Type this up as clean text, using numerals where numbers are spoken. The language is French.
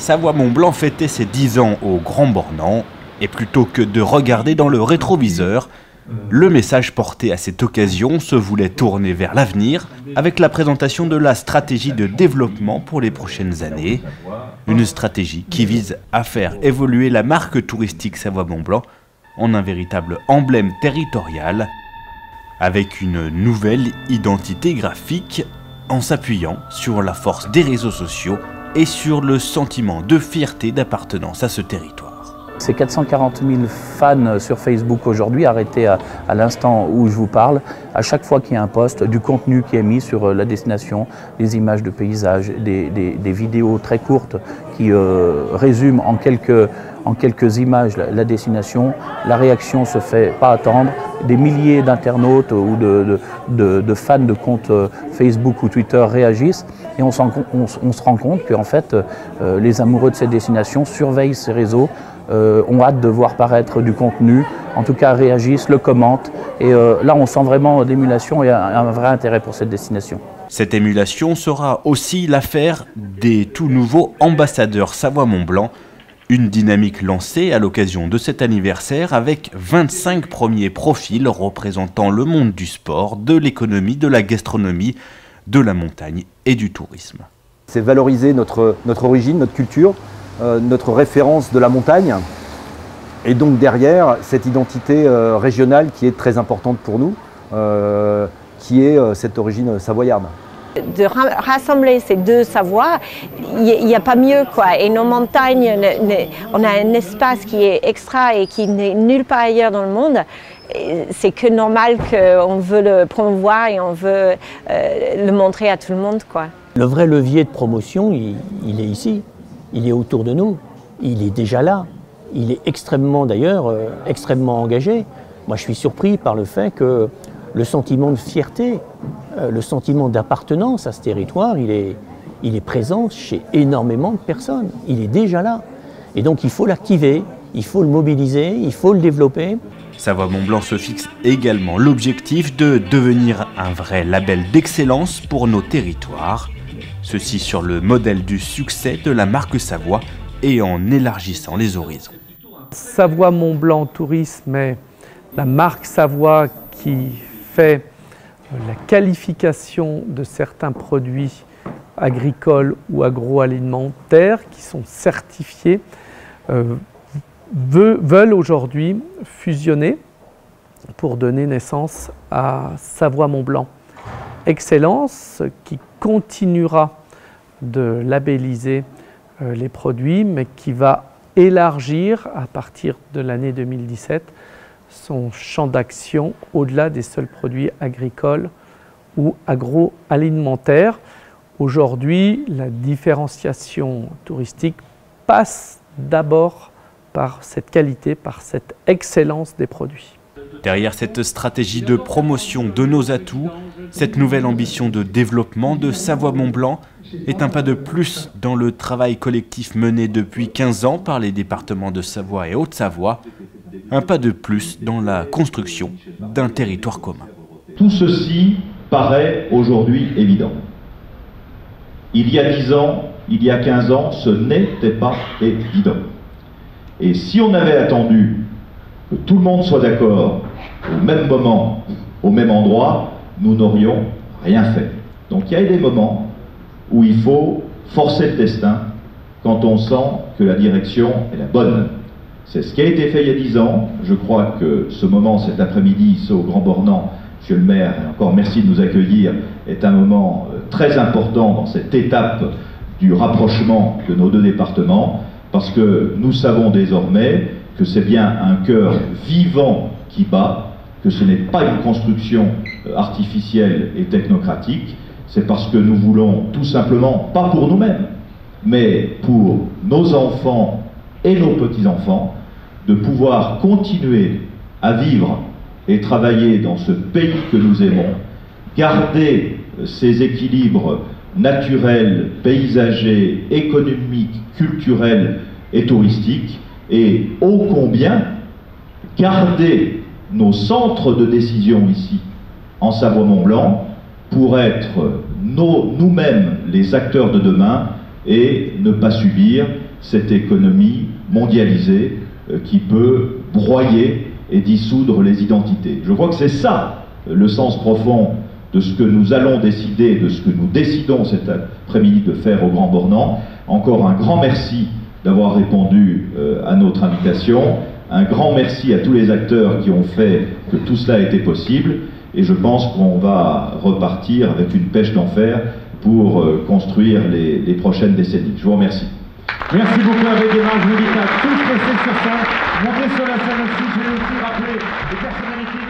Savoie-Mont-Blanc fêtait ses 10 ans au Grand Bornand, et plutôt que de regarder dans le rétroviseur, le message porté à cette occasion se voulait tourner vers l'avenir avec la présentation de la stratégie de développement pour les prochaines années. Une stratégie qui vise à faire évoluer la marque touristique Savoie-Mont-Blanc en un véritable emblème territorial avec une nouvelle identité graphique en s'appuyant sur la force des réseaux sociaux et sur le sentiment de fierté d'appartenance à ce territoire. Ces 440 000 fans sur Facebook aujourd'hui, arrêtés à l'instant où je vous parle, à chaque fois qu'il y a un post, du contenu qui est mis sur la destination, des images de paysages, des vidéos très courtes qui résument en quelques images la destination, la réaction se fait pas attendre. Des milliers d'internautes ou de fans de comptes Facebook ou Twitter réagissent et on se rend compte qu'en fait, les amoureux de cette destination surveillent ces réseaux, ont hâte de voir paraître du contenu, en tout cas réagissent, le commentent. Et là, on sent vraiment l'émulation et un vrai intérêt pour cette destination. Cette émulation sera aussi l'affaire des tout nouveaux ambassadeurs Savoie-Mont-Blanc, une dynamique lancée à l'occasion de cet anniversaire avec 25 premiers profils représentant le monde du sport, de l'économie, de la gastronomie, de la montagne et du tourisme. C'est valoriser notre origine, notre culture, notre référence de la montagne et donc derrière cette identité régionale qui est très importante pour nous, qui est cette origine savoyarde. De rassembler ces deux savoirs, il n'y a pas mieux quoi. Et nos montagnes, on a un espace qui est extra et qui n'est nulle part ailleurs dans le monde. C'est que normal qu'on veut le promouvoir et on veut le montrer à tout le monde quoi. Le vrai levier de promotion, il est ici, il est autour de nous, il est déjà là. Il est extrêmement d'ailleurs, extrêmement engagé. Moi je suis surpris par le fait que le sentiment de fierté, le sentiment d'appartenance à ce territoire, il est présent chez énormément de personnes. Il est déjà là. Et donc il faut l'activer, il faut le mobiliser, il faut le développer. Savoie-Mont-Blanc se fixe également l'objectif de devenir un vrai label d'excellence pour nos territoires. Ceci sur le modèle du succès de la marque Savoie et en élargissant les horizons. Savoie-Mont-Blanc Tourisme est la marque Savoie qui fait la qualification de certains produits agricoles ou agroalimentaires qui sont certifiés, veulent aujourd'hui fusionner pour donner naissance à Savoie-Mont-Blanc Excellence qui continuera de labelliser les produits mais qui va élargir à partir de l'année 2017 son champ d'action au-delà des seuls produits agricoles ou agroalimentaires. Aujourd'hui, la différenciation touristique passe d'abord par cette qualité, par cette excellence des produits. Derrière cette stratégie de promotion de nos atouts, cette nouvelle ambition de développement de Savoie-Mont-Blanc est un pas de plus dans le travail collectif mené depuis 15 ans par les départements de Savoie et Haute-Savoie, un pas de plus dans la construction d'un territoire commun. Tout ceci paraît aujourd'hui évident. Il y a 10 ans, il y a 15 ans, ce n'était pas évident. Et si on avait attendu que tout le monde soit d'accord au même moment, au même endroit, nous n'aurions rien fait. Donc il y a des moments où il faut forcer le destin quand on sent que la direction est la bonne. C'est ce qui a été fait il y a 10 ans. Je crois que ce moment, cet après-midi, ici au Grand Bornand, Monsieur le maire, et encore merci de nous accueillir, est un moment très important dans cette étape du rapprochement de nos deux départements, parce que nous savons désormais que c'est bien un cœur vivant qui bat, que ce n'est pas une construction artificielle et technocratique, c'est parce que nous voulons tout simplement, pas pour nous-mêmes, mais pour nos enfants et nos petits-enfants, de pouvoir continuer à vivre et travailler dans ce pays que nous aimons, garder ces équilibres naturels, paysagers, économiques, culturels et touristiques, et ô combien garder nos centres de décision ici, en Savoie-Mont-Blanc, pour être nous-mêmes les acteurs de demain et ne pas subir cette économie mondialisée qui peut broyer et dissoudre les identités. Je crois que c'est ça le sens profond de ce que nous allons décider, de ce que nous décidons cet après-midi de faire au Grand Bornand. Encore un grand merci d'avoir répondu à notre invitation. Un grand merci à tous les acteurs qui ont fait que tout cela ait été possible. Et je pense qu'on va repartir avec une pêche d'enfer pour construire les prochaines décennies. Je vous remercie. Merci beaucoup avec Emma. Je vous invite à tous rester sur scène, monter sur la scène aussi. Je vais aussi rappeler les personnalités.